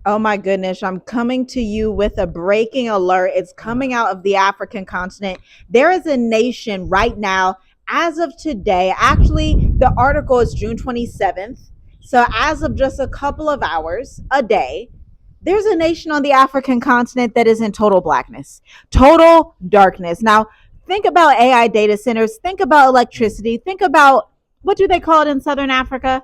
Oh my goodness, I'm coming to you with a breaking alert. It's coming out of the African continent. There is a nation right now, as of today. Actually, the article is June 27th. So, as of just a couple of hours, a day, there's a nation on the African continent that is in total blackness, total darkness. Now, think about AI data centers, think about electricity, think about what do they call it in Southern Africa?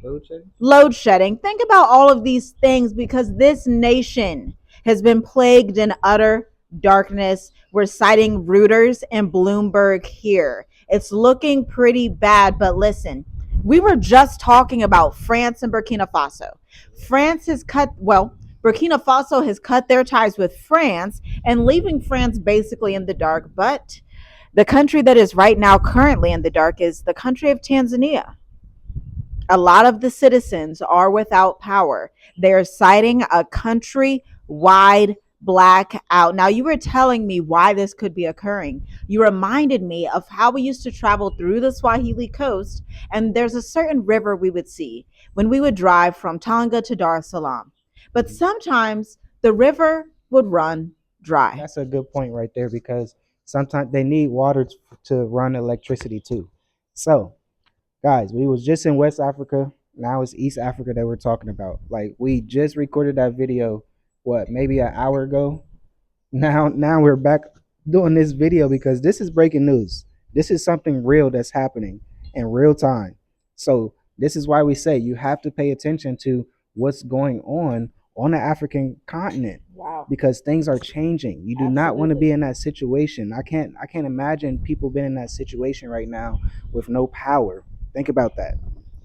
Load shedding? Load shedding. Think about all of these things because this nation has been plagued in utter darkness. We're citing Reuters and Bloomberg here. It's looking pretty bad, but listen, we were just talking about France and Burkina Faso. France has Burkina Faso has cut their ties with France and leaving France basically in the dark. But the country that is right now currently in the dark is the country of Tanzania. A lot of the citizens are without power. They're citing a country-wide blackout. Now, you were telling me why this could be occurring. You reminded me of how we used to travel through the Swahili coast, and there's a certain river we would see when we would drive from Tanga to Dar es Salaam. But sometimes the river would run dry. That's a good point right there because sometimes they need water to run electricity too. So, guys, we was just in West Africa. Now it's East Africa that we're talking about. Like we just recorded that video, what, maybe an hour ago. Now we're back doing this video because this is breaking news. This is something real that's happening in real time. So this is why we say you have to pay attention to what's going on the African continent Wow. because things are changing. You do not want to be in that situation. I can't imagine people being in that situation right now with no power. Think about that.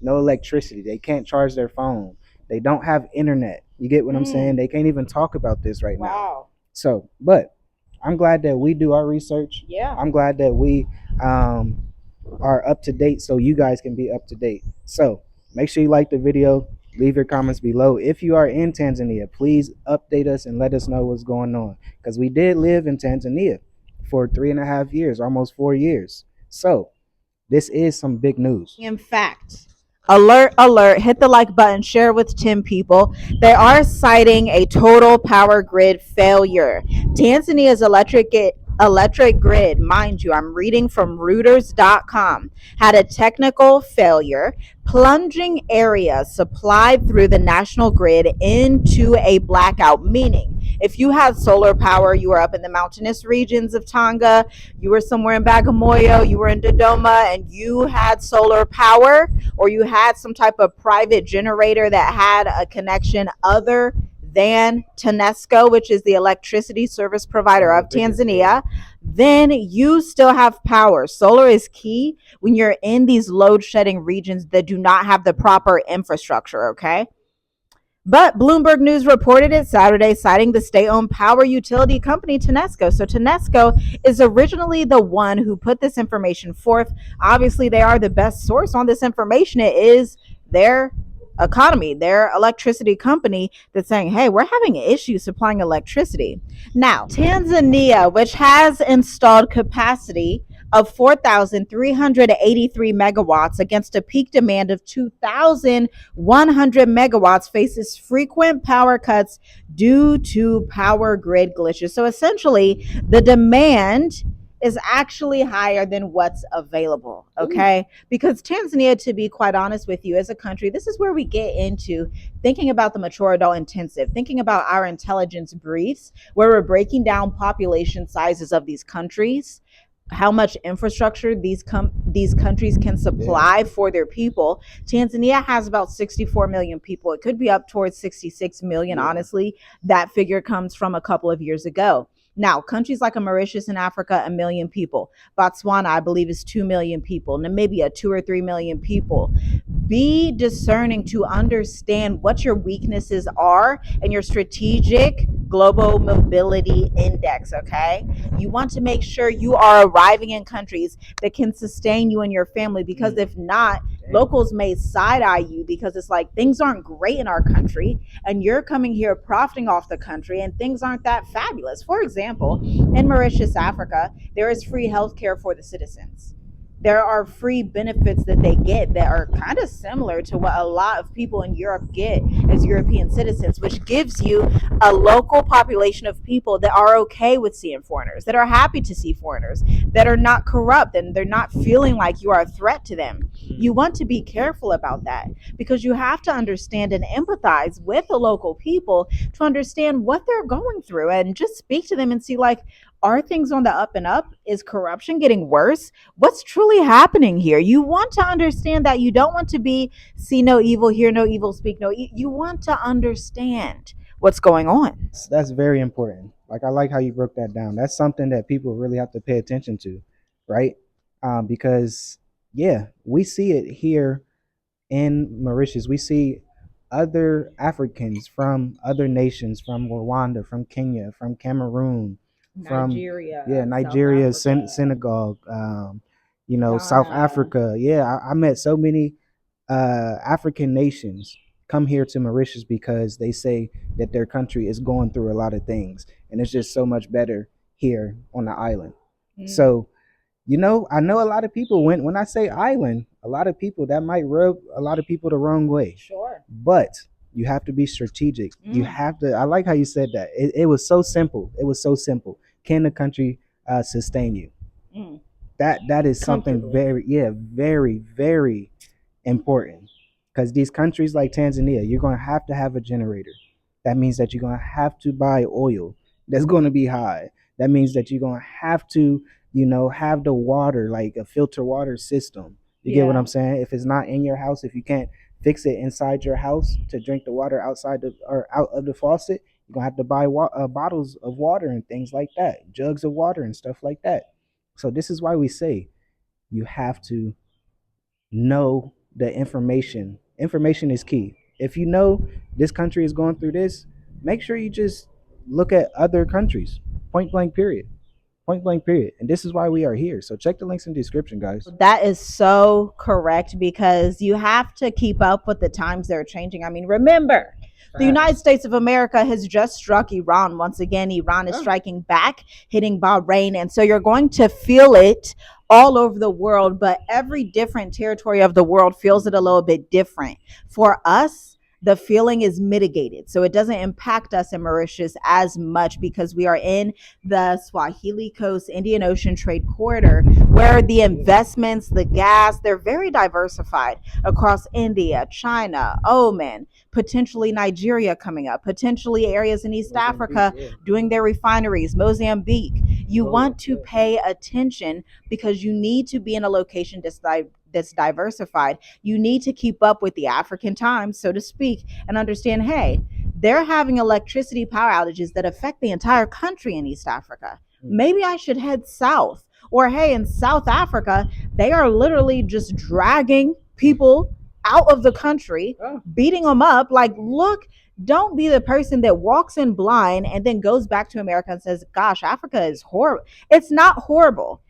No electricity. They can't charge their phone. They don't have internet. You get what I'm saying? They can't even talk about this right now. Wow. So, but I'm glad that we do our research. Yeah. I'm glad that we are up to date so you guys can be up to date. So, make sure you like the video. Leave your comments below. If you are in Tanzania, please update us and let us know what's going on. Because we did live in Tanzania for 3.5 years, almost 4 years. So, this is some big news. In fact, alert, alert, hit the like button, share with 10 people. They are citing a total power grid failure. Tanzania's electric grid, mind you, I'm reading from Reuters.com, had a technical failure, plunging areas supplied through the national grid into a blackout, meaning if you had solar power, you were up in the mountainous regions of Tonga, you were somewhere in Bagamoyo, you were in Dodoma, and you had solar power, or you had some type of private generator that had a connection other than TANESCO, which is the electricity service provider of Tanzania, then you still have power. Solar is key when you're in these load shedding regions that do not have the proper infrastructure, okay? But Bloomberg News reported it Saturday, citing the state-owned power utility company TANESCO. So TANESCO is originally the one who put this information forth. Obviously, they are the best source on this information. It is their economy, their electricity company that's saying, hey, we're having issues supplying electricity. Now, Tanzania, which has installed capacity of 4,383 megawatts against a peak demand of 2,100 megawatts, faces frequent power cuts due to power grid glitches. So essentially, the demand is actually higher than what's available. Okay. Because Tanzania, to be quite honest with you, as a country, this is where we get into thinking about the mature adult intensive, thinking about our intelligence briefs, where we're breaking down population sizes of these countries, how much infrastructure these countries can supply for their people. Tanzania has about 64 million people. It could be up towards 66 million, honestly. That figure comes from a couple of years ago. Now, countries like Mauritius in Africa, 1 million people. Botswana, I believe, is 2 million people. Namibia, 2 or 3 million people. Be discerning to understand what your weaknesses are and your strategic global mobility index, okay? You want to make sure you are arriving in countries that can sustain you and your family, because if not, locals may side-eye you because it's like things aren't great in our country and you're coming here profiting off the country and things aren't that fabulous. For example, in Mauritius, Africa, there is free health care for the citizens. There are free benefits that they get that are kind of similar to what a lot of people in Europe get as European citizens, which gives you a local population of people that are okay with seeing foreigners, that are happy to see foreigners, that are not corrupt, and they're not feeling like you are a threat to them. You want to be careful about that because you have to understand and empathize with the local people to understand what they're going through and just speak to them and see, like, are things on the up and up? Is corruption getting worse? What's truly happening here? You want to understand that. You don't want to be see no evil, hear no evil, speak no you want to understand what's going on. That's very important. Like I like how you broke that down. That's something that people really have to pay attention to, right? Because yeah, we see it here in Mauritius. We see other Africans from other nations, from Rwanda, from Kenya, from Cameroon, from yeah, Nigeria, South Nigeria, Africa, Senegal, South Ghana. Africa. Yeah, I met so many African nations come here to Mauritius because they say that their country is going through a lot of things, and it's just so much better here on the island. Mm, So I know a lot of people when I say island, a lot of people that might rub a lot of people the wrong way. sure. But you have to be strategic. You Mm, have to. I like how you said that. It was so simple. It was so simple. Can the country sustain you? mm, That is something comfortably. very, yeah, very, very important. Because these countries like Tanzania, you're going to have a generator. That means that you're going to have to buy oil that's going to be high. That means that you're going to have to, have the water, like a filter water system. You get what Yeah. I'm saying? If it's not in your house, if you can't fix it inside your house to drink the water outside or out of the faucet, you're going to have to buy bottles of water and things like that, jugs of water and stuff like that. So this is why we say you have to know the information. Information is key. If you know this country is going through this, make sure you just look at other countries. Point blank period. Point blank period. And this is why we are here. So check the links in the description, guys. That is so correct because you have to keep up with the times they're changing. I mean, remember, the United Facts. States of America has just struck Iran once again. Iran is Oh. striking back, hitting Bahrain. And so you're going to feel it all over the world, but every different territory of the world feels it a little bit different. For us, the feeling is mitigated. So it doesn't impact us in Mauritius as much because we are in the Swahili Coast Indian Ocean Trade Corridor, where the investments, the gas, they're very diversified across India, China, Oman, potentially Nigeria coming up, potentially areas in East Mozambique, Africa yeah. doing their refineries, Mozambique. You Angola, want to yeah. pay attention because you need to be in a location that's diversified. You need to keep up with the African times, so to speak, and understand, hey, they're having electricity power outages that affect the entire country in East Africa. Maybe I should head south. Or, hey, in South Africa, they are literally just dragging people out of the country, Oh. beating them up. Like, look, don't be the person that walks in blind and then goes back to America and says, gosh, Africa is horrible. It's not horrible.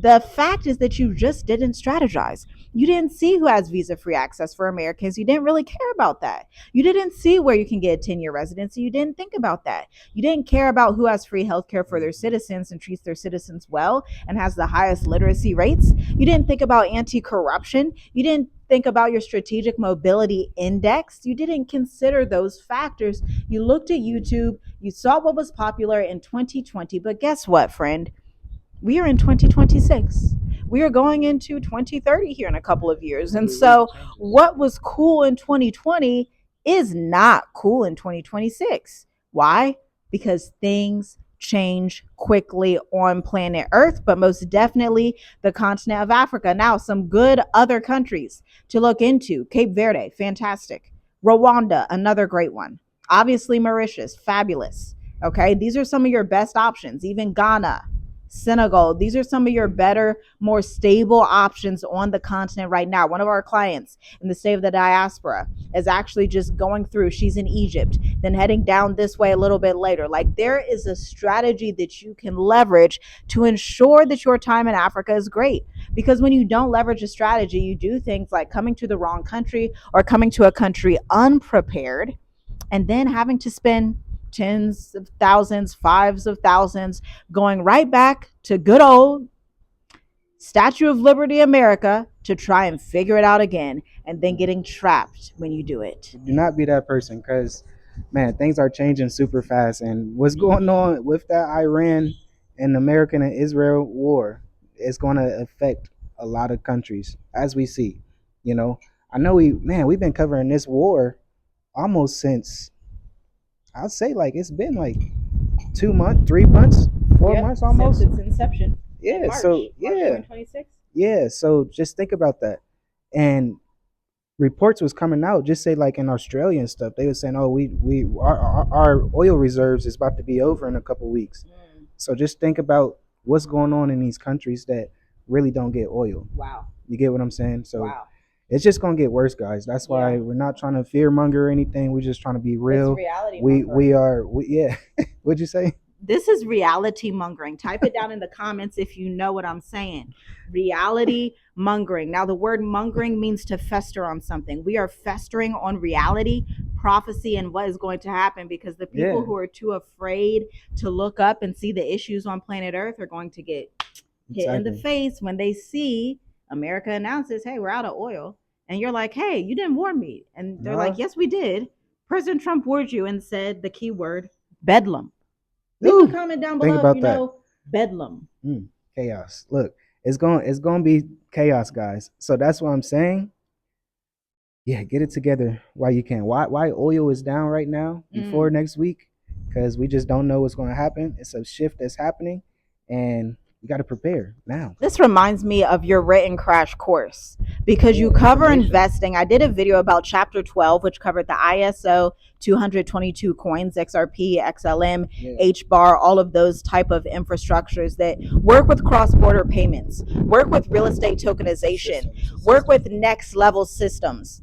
The fact is that you just didn't strategize. You didn't see who has visa free access for Americans. You didn't really care about that. You didn't see where you can get a 10-year residency. You didn't think about that. You didn't care about who has free healthcare for their citizens and treats their citizens well and has the highest literacy rates. You didn't think about anti corruption. You didn't think about your strategic mobility index. You didn't consider those factors. You looked at YouTube, you saw what was popular in 2020, but guess what, friend? We are in 2026. We are going into 2030 here in a couple of years. And so, what was cool in 2020 is not cool in 2026. Why? Because things change quickly on planet Earth, but most definitely the continent of Africa. Now, some good other countries to look into: Cape Verde, fantastic. Rwanda, another great one. Obviously, Mauritius, fabulous. Okay, these are some of your best options. Even Ghana, Senegal. These are some of your better, more stable options on the continent right now. One of our clients in the state of the diaspora is actually just going through, she's in Egypt, then heading down this way a little bit later. Like, there is a strategy that you can leverage to ensure that your time in Africa is great. Because when you don't leverage a strategy, you do things like coming to the wrong country or coming to a country unprepared and then having to spend tens of thousands, fives of thousands, going right back to good old Statue of Liberty America to try and figure it out again and then getting trapped when you do it. Do not be that person, because man, things are changing super fast, and what's going on with that Iran and American and Israel war is going to affect a lot of countries, as we see. You know, I know we've been covering this war almost since, I'd say, like, it's been like 2 months, 3 months, 4 months Since almost. its inception in Yeah, March, so March yeah, 2026. yeah. So just think about that. And reports was coming out, just say like in Australia and stuff, they were saying, oh, our oil reserves is about to be over in a couple weeks. So just think about what's going on in these countries that really don't get oil. Wow. You get what I'm saying? So Wow. it's just gonna get worse, guys. That's why Yeah. we're not trying to fear monger or anything. We're just trying to be It's real. reality We mongering. yeah. What'd you say? This is reality mongering. Type it down in the comments if you know what I'm saying. Reality mongering. Now, the word mongering means to fester on something. We are festering on reality, prophecy, and what is going to happen, because the people Yeah, who are too afraid to look up and see the issues on planet Earth are going to get hit in the exactly. face when they see America announces, hey, we're out of oil. And you're like, hey, you didn't warn me. And they're Nah. like, yes, we did. President Trump warned you and said the key word bedlam. Leave a Ooh, comment down think below if you about that. know bedlam. Chaos. Look, it's gonna be chaos, guys. So that's what I'm saying. Yeah, get it together while you can. Why oil is down right now before next week? Because we just don't know what's going to happen. It's a shift that's happening, and you got to prepare now. This reminds me of your written crash course because you Yeah, cover information. investing. I did a video about chapter 12, which covered the ISO 222 coins, XRP, XLM, Yeah. HBAR, all of those type of infrastructures that work with cross-border payments, work with real estate tokenization, work with next level systems.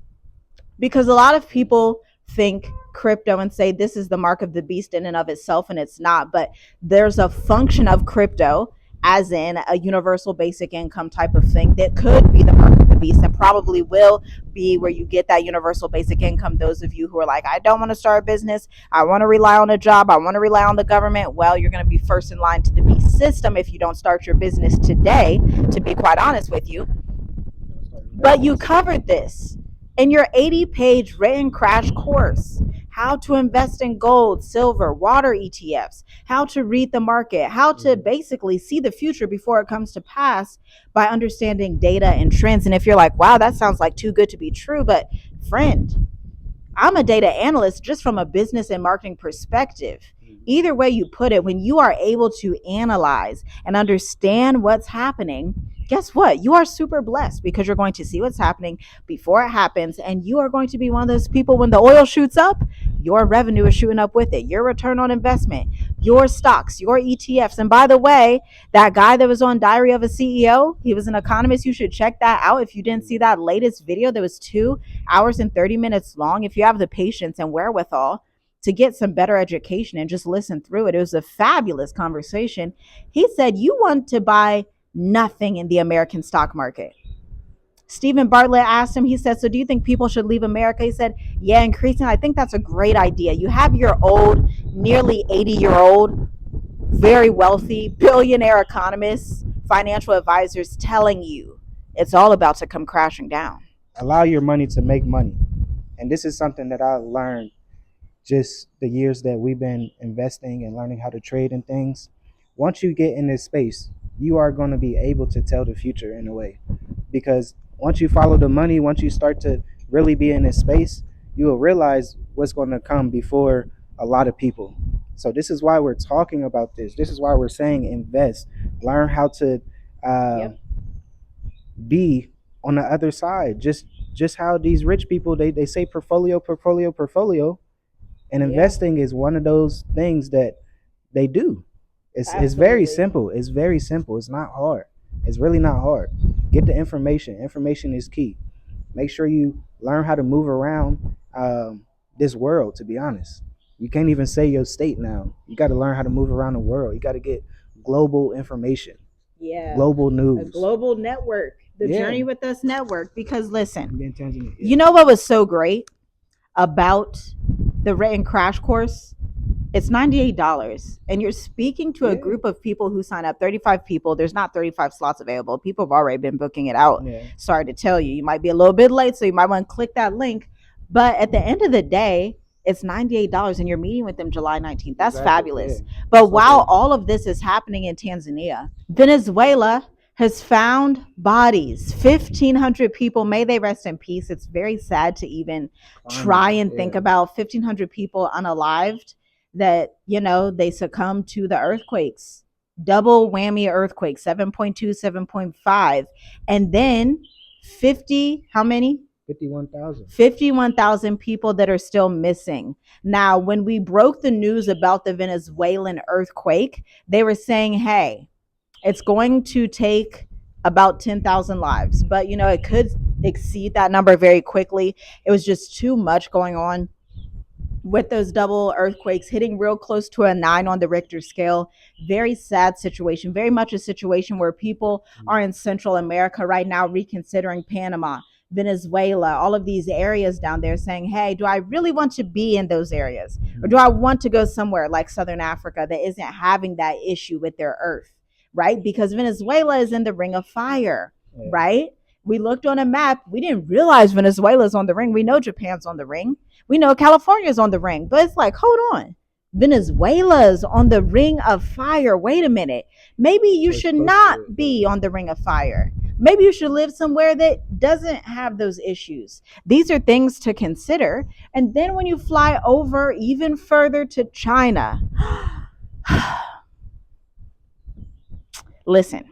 Because a lot of people think crypto and say this is the mark of the beast in and of itself, and it's not. But there's a function of crypto, as in a universal basic income type of thing, that could be the mark of the beast and probably will be where you get that universal basic income. Those of you who are like, I don't want to start a business, I want to rely on a job, I want to rely on the government, well, you're going to be first in line to the beast system if you don't start your business today, to be quite honest with you. But you covered this in your 80-page written crash course: how to invest in gold, silver, water ETFs, how to read the market, how to basically see the future before it comes to pass by understanding data and trends. And if you're like, wow, that sounds like too good to be true, but friend, I'm a data analyst just from a business and marketing perspective. Either way you put it, when you are able to analyze and understand what's happening, guess what? You are super blessed because you're going to see what's happening before it happens. And you are going to be one of those people when the oil shoots up, your revenue is shooting up with it, your return on investment, your stocks, your ETFs. And by the way, that guy that was on Diary of a CEO, he was an economist. You should check that out. If you didn't see that latest video, there was 2 hours and 30 minutes long. If you have the patience and wherewithal to get some better education and just listen through it, it was a fabulous conversation. He said, you want to buy nothing in the American stock market. Stephen Bartlett asked him, he said, so do you think people should leave America? He said, yeah, increasingly. I think that's a great idea. You have your old, nearly 80-year-old, very wealthy, billionaire economists, financial advisors telling you it's all about to come crashing down. Allow your money to make money, and this is something that I learned just the years that we've been investing and learning how to trade and things. Once you get in this space, you are going to be able to tell the future in a way, because once you follow the money, once you start to really be in this space, you will realize what's going to come before a lot of people. So this is why we're talking about this. This is why we're saying invest, learn how to uh, be on the other side. Just how these rich people, they say portfolio, and investing is one of those things that they do. It's very simple. It's very simple. It's not hard. It's really not hard. Get the information. Information is key. Make sure you learn how to move around this world. To be honest, you can't even say your state now. You got to learn how to move around the world. You got to get global information. Yeah. Global A news. global network, the Yeah. Journey with Us network. Because listen, In Tanzania, yeah. you know what was so great about the written crash course It's $98. And you're speaking to a Yeah. group of people who sign up, 35 people. There's not 35 slots available. People have already been booking it out. Yeah. Sorry to tell you. You might be a little bit late, so you might want to click that link. But at the end of the day, it's $98 and you're meeting with them July 19th. That's Exactly. Yeah. fabulous. But That's so while cool. all of this is happening in Tanzania, Venezuela has found bodies. 1,500 people. May they rest in peace. It's very sad to even try and think about 1,500 people unalived that, they succumbed to the earthquakes. Double whammy earthquake, 7.2, 7.5. And then 50, how many? 51,000. 51,000 people that are still missing. Now, when we broke the news about the Venezuelan earthquake, they were saying, hey, it's going to take about 10,000 lives, but it could exceed that number very quickly. It was just too much going on with those double earthquakes hitting real close to a 9 on the Richter scale. Very sad situation, very much a situation where people are in Central America right now reconsidering Panama, Venezuela, all of these areas down there, saying, hey, do I really want to be in those areas? Or do I want to go somewhere like Southern Africa that isn't having that issue with their earth, right? Because Venezuela is in the ring of fire, right? We looked on a map. We didn't realize Venezuela's on the ring. We know Japan's on the ring. We know California's on the ring, but it's like, hold on. Venezuela's on the ring of fire. Wait a minute. Maybe you should not be on the ring of fire. Maybe you should live somewhere that doesn't have those issues. These are things to consider. And then when you fly over even further to China, listen.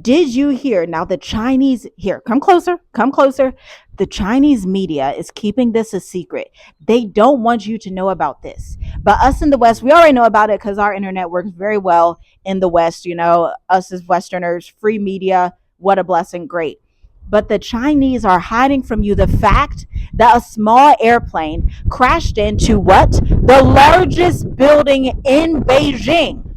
Did you hear? Now, the Chinese, here, come closer, come closer. The Chinese media is keeping this a secret. They don't want you to know about this. But us in the West, we already know about it because our internet works very well in the West. Us as Westerners, free media, what a blessing, great. But the Chinese are hiding from you the fact that a small airplane crashed into what? The largest building in Beijing.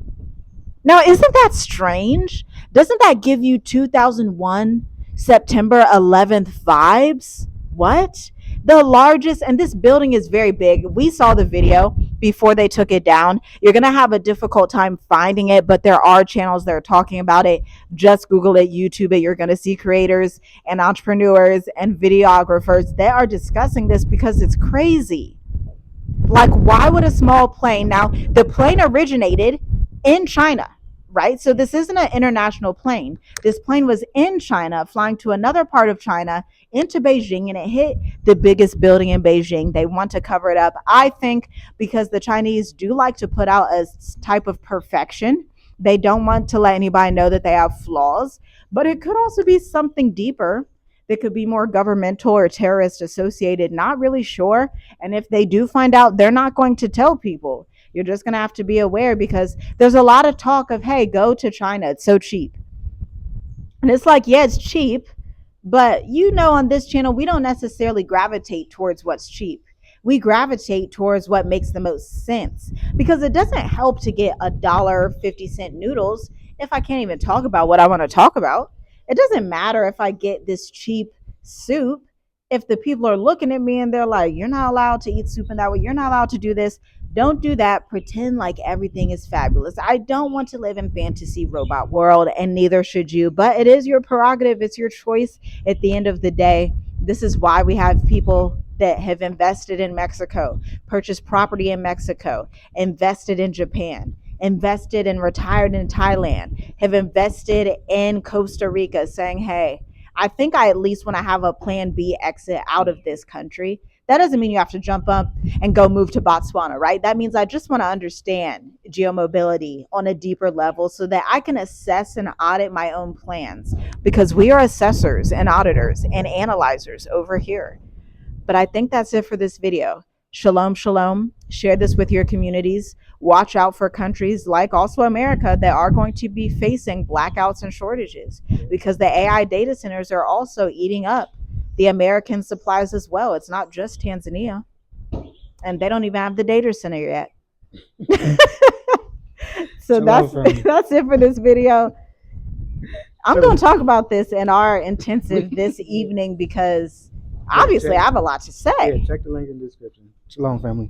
Now, isn't that strange? Doesn't that give you 2001 September 11th vibes? What? The largest, and this building is very big. We saw the video before they took it down. You're going to have a difficult time finding it, but there are channels that are talking about it. Just Google it, YouTube it. You're going to see creators and entrepreneurs and videographers that are discussing this because it's crazy. Like, why would a small plane? Now, the plane originated in China, right? So this isn't an international plane. This plane was in China, flying to another part of China into Beijing, and it hit the biggest building in Beijing. They want to cover it up, I think, because the Chinese do like to put out a type of perfection. They don't want to let anybody know that they have flaws, but it could also be something deeper that could be more governmental or terrorist associated. Not really sure. And if they do find out, they're not going to tell people. You're just going to have to be aware because there's a lot of talk of, hey, go to China. It's so cheap. And it's like, yeah, it's cheap. But on this channel, we don't necessarily gravitate towards what's cheap. We gravitate towards what makes the most sense because it doesn't help to get $1.50 noodles if I can't even talk about what I want to talk about. It doesn't matter if I get this cheap soup if the people are looking at me and they're like, you're not allowed to eat soup in that way. You're not allowed to do this. Don't do that. Pretend like everything is fabulous. I don't want to live in fantasy robot world, and neither should you. But it is your prerogative. It's your choice at the end of the day. This is why we have people that have invested in Mexico, purchased property in Mexico, invested in Japan, invested and retired in Thailand, have invested in Costa Rica, saying, hey, I think I at least want to have a plan B exit out of this country. That doesn't mean you have to jump up and go move to Botswana, right? That means I just want to understand geomobility on a deeper level so that I can assess and audit my own plans because we are assessors and auditors and analyzers over here. But I think that's it for this video. Shalom, shalom. Share this with your communities. Watch out for countries like also America that are going to be facing blackouts and shortages because the AI data centers are also eating up the American supplies as well. It's not just Tanzania. And they don't even have the data center yet. So that's it for this video. I'm going to talk about this in our intensive this evening because obviously I have a lot to say. Yeah, check the link in the description. Shalom, family.